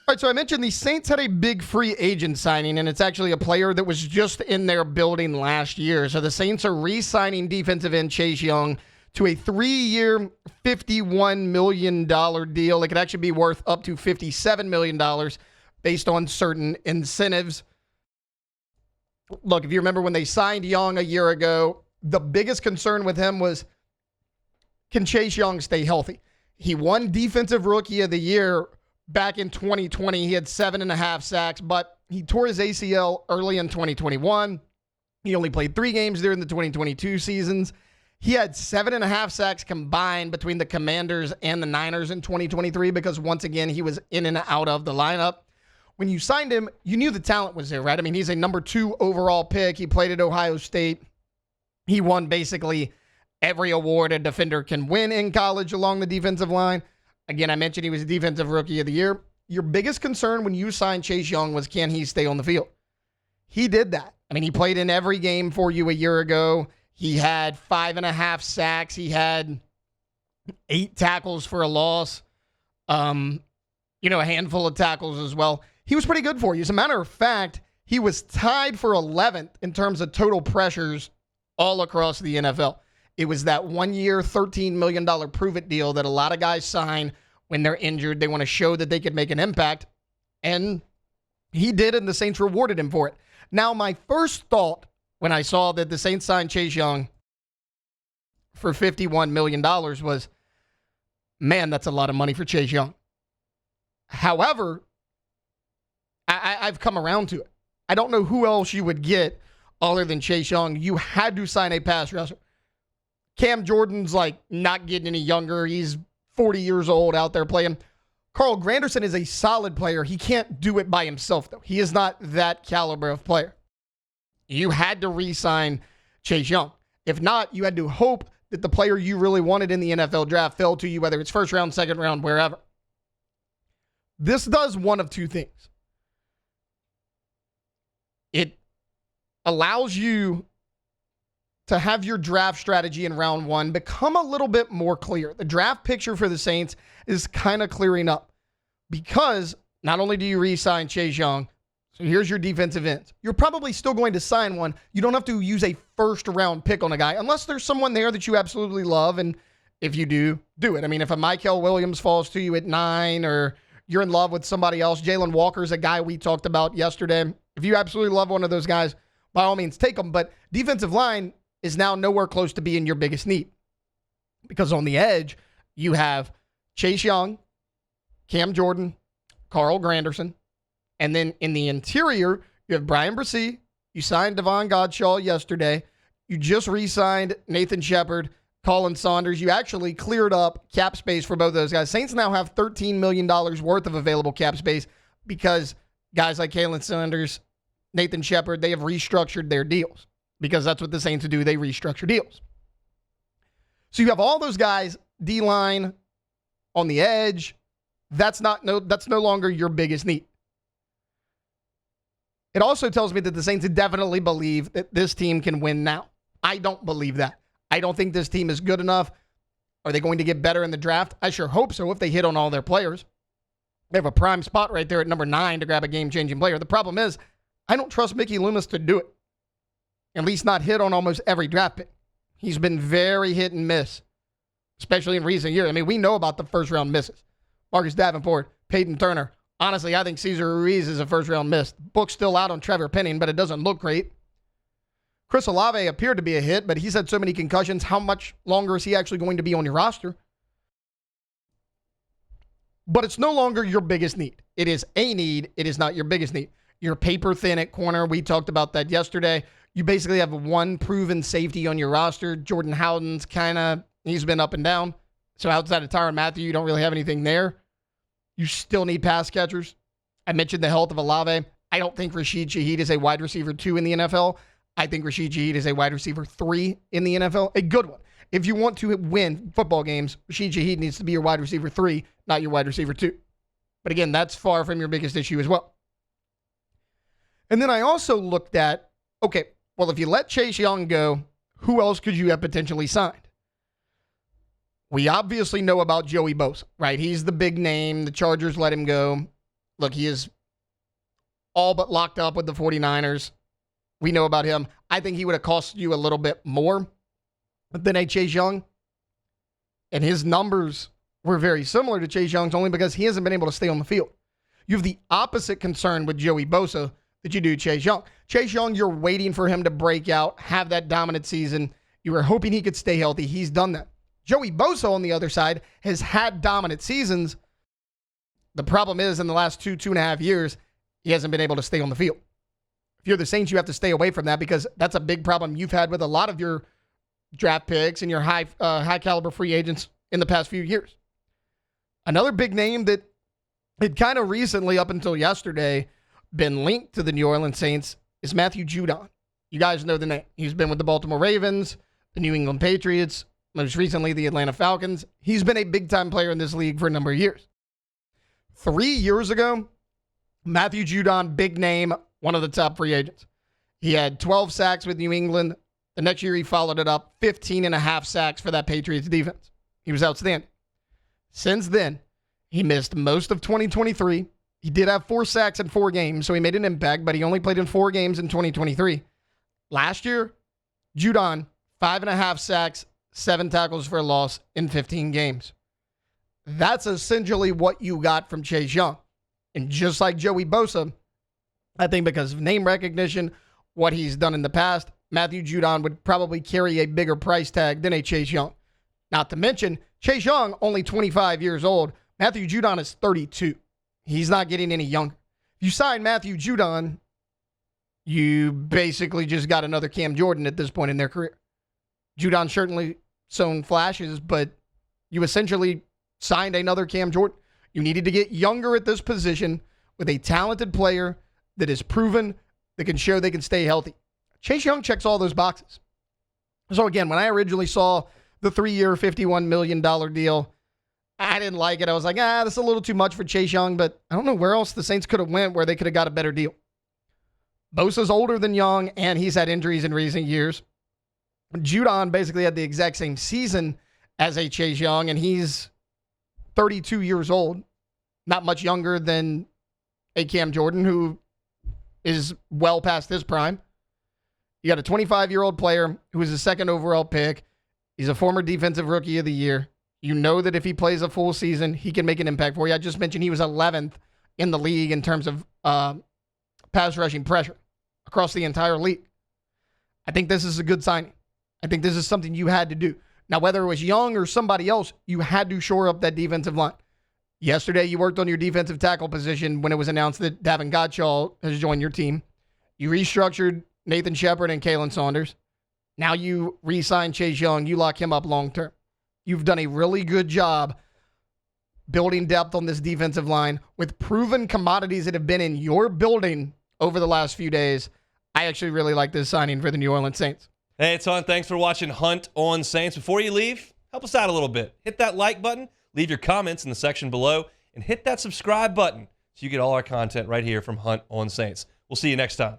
All right, so I mentioned the Saints had a big free agent signing, and it's actually a player that was just in their building last year. So the Saints are re-signing defensive end Chase Young to a 3-year, $51 million deal. It could actually be worth up to $57 million based on certain incentives. Look, if you remember when they signed Young a year ago, the biggest concern with him was, can Chase Young stay healthy? He won Defensive Rookie of the Year back in 2020. He had 7.5 sacks, but he tore his ACL early in 2021. He only played 3 games during the 2022 seasons. He had 7.5 sacks combined between the Commanders and the Niners in 2023 because, once again, he was in and out of the lineup. When you signed him, you knew the talent was there, right? I mean, he's a number 2 overall pick. He played at Ohio State. He won basically every award a defender can win in college along the defensive line. Again, I mentioned he was a Defensive Rookie of the Year. Your biggest concern when you signed Chase Young was, can he stay on the field? He did that. I mean, he played in every game for you a year ago. He had 5.5 sacks. He had 8 tackles for a loss. A handful of tackles as well. He was pretty good for you. As a matter of fact, he was tied for 11th in terms of total pressures all across the NFL. It was that 1-year, $13 million prove-it deal that a lot of guys sign when they're injured. They want to show that they could make an impact. And he did, and the Saints rewarded him for it. Now, my first thought when I saw that the Saints signed Chase Young for $51 million was, man, that's a lot of money for Chase Young. However, I've come around to it. I don't know who else you would get other than Chase Young. You had to sign a pass rusher. Cam Jordan's not getting any younger. He's 40 years old out there playing. Carl Granderson is a solid player. He can't do it by himself, though. He is not that caliber of player. You had to re-sign Chase Young. If not, you had to hope that the player you really wanted in the NFL draft fell to you, whether it's first round, second round, wherever. This does one of 2 things. It allows you to have your draft strategy in round 1 become a little bit more clear. The draft picture for the Saints is kind of clearing up because not only do you re-sign Chase Young, so here's your defensive ends. You're probably still going to sign one. You don't have to use a first-round pick on a guy unless there's someone there that you absolutely love, and if you do, do it. I mean, if a Mykel Williams falls to you at 9 or you're in love with somebody else, Jalen Walker's a guy we talked about yesterday. If you absolutely love one of those guys, by all means, take them. But defensive line is now nowhere close to being your biggest need because on the edge, you have Chase Young, Cam Jordan, Carl Granderson, and then in the interior, you have Brian Bresee. You signed Devon Godshaw yesterday. You just re-signed Nathan Shepard, Colin Saunders. You actually cleared up cap space for both of those guys. Saints now have $13 million worth of available cap space because guys like Kalen Saunders, Nathan Shepard, they have restructured their deals because that's what the Saints do. They restructure deals. So you have all those guys, D-line, on the edge. That's no longer your biggest need. It also tells me that the Saints definitely believe that this team can win now. I don't believe that. I don't think this team is good enough. Are they going to get better in the draft? I sure hope so if they hit on all their players. They have a prime spot right there at number 9 to grab a game-changing player. The problem is, I don't trust Mickey Loomis to do it. At least not hit on almost every draft pick. He's been very hit and miss, especially in recent years. I mean, we know about the first-round misses. Marcus Davenport, Peyton Turner. Honestly, I think Cesar Ruiz is a first-round miss. Book's still out on Trevor Penning, but it doesn't look great. Chris Olave appeared to be a hit, but he's had so many concussions. How much longer is he actually going to be on your roster? But it's no longer your biggest need. It is a need. It is not your biggest need. You're paper thin at corner. We talked about that yesterday. You basically have one proven safety on your roster. Jordan Howden's he's been up and down. So outside of Tyrann Mathieu, you don't really have anything there. You still need pass catchers. I mentioned the health of Olave. I don't think Rashid Shaheed is a wide receiver 2 in the NFL. I think Rashid Shaheed is a wide receiver 3 in the NFL. A good one. If you want to win football games, Rashid Shaheed needs to be your wide receiver 3, not your wide receiver 2. But again, that's far from your biggest issue as well. And then I also looked at, okay, well, if you let Chase Young go, who else could you have potentially signed? We obviously know about Joey Bosa, right? He's the big name. The Chargers let him go. Look, he is all but locked up with the 49ers. We know about him. I think he would have cost you a little bit more than a Chase Young. And his numbers were very similar to Chase Young's only because he hasn't been able to stay on the field. You have the opposite concern with Joey Bosa that you do Chase Young. Chase Young, you're waiting for him to break out, have that dominant season. You were hoping he could stay healthy. He's done that. Joey Bosa, on the other side, has had dominant seasons. The problem is, in the last 2.5 years, he hasn't been able to stay on the field. If you're the Saints, you have to stay away from that because that's a big problem you've had with a lot of your draft picks and your high caliber free agents in the past few years. Another big name that had kind of recently, up until yesterday, been linked to the New Orleans Saints is Matthew Judon. You guys know the name. He's been with the Baltimore Ravens, the New England Patriots, most recently the Atlanta Falcons. He's been a big-time player in this league for a number of years. 3 years ago, Matthew Judon, big name, one of the top free agents. He had 12 sacks with New England. The next year, he followed it up, 15.5 sacks for that Patriots defense. He was outstanding. Since then, he missed most of 2023. He did have 4 sacks in 4 games, so he made an impact, but he only played in 4 games in 2023. Last year, Judon, 5.5 sacks, 7 tackles for a loss in 15 games. That's essentially what you got from Chase Young. And just like Joey Bosa, I think because of name recognition, what he's done in the past, Matthew Judon would probably carry a bigger price tag than a Chase Young. Not to mention, Chase Young, only 25 years old. Matthew Judon is 32. He's not getting any younger. If you sign Matthew Judon, you basically just got another Cam Jordan at this point in their career. Judon certainly shown flashes, but you essentially signed another Cam Jordan. You needed to get younger at this position with a talented player that is proven, that can show they can stay healthy. Chase Young checks all those boxes. So again, when I originally saw the 3-year, $51 million deal, I didn't like it. I was like, this is a little too much for Chase Young, but I don't know where else the Saints could have went where they could have got a better deal. Bosa's older than Young, and he's had injuries in recent years. Judon basically had the exact same season as a Chase Young, and he's 32 years old, not much younger than a Cam Jordan, who is well past his prime. You got a 25-year-old player who is the 2nd overall pick. He's a former defensive rookie of the year. You know that if he plays a full season, he can make an impact for you. I just mentioned he was 11th in the league in terms of pass rushing pressure across the entire league. I think this is a good signing. I think this is something you had to do. Now, whether it was Young or somebody else, you had to shore up that defensive line. Yesterday, you worked on your defensive tackle position when it was announced that Davin Godchaux has joined your team. You restructured Nathan Shepard and Kalen Saunders. Now you re-sign Chase Young. You lock him up long-term. You've done a really good job building depth on this defensive line with proven commodities that have been in your building over the last few days. I actually really like this signing for the New Orleans Saints. Hey, it's Hunt. Thanks for watching Hunt on Saints. Before you leave, help us out a little bit. Hit that like button, leave your comments in the section below, and hit that subscribe button so you get all our content right here from Hunt on Saints. We'll see you next time.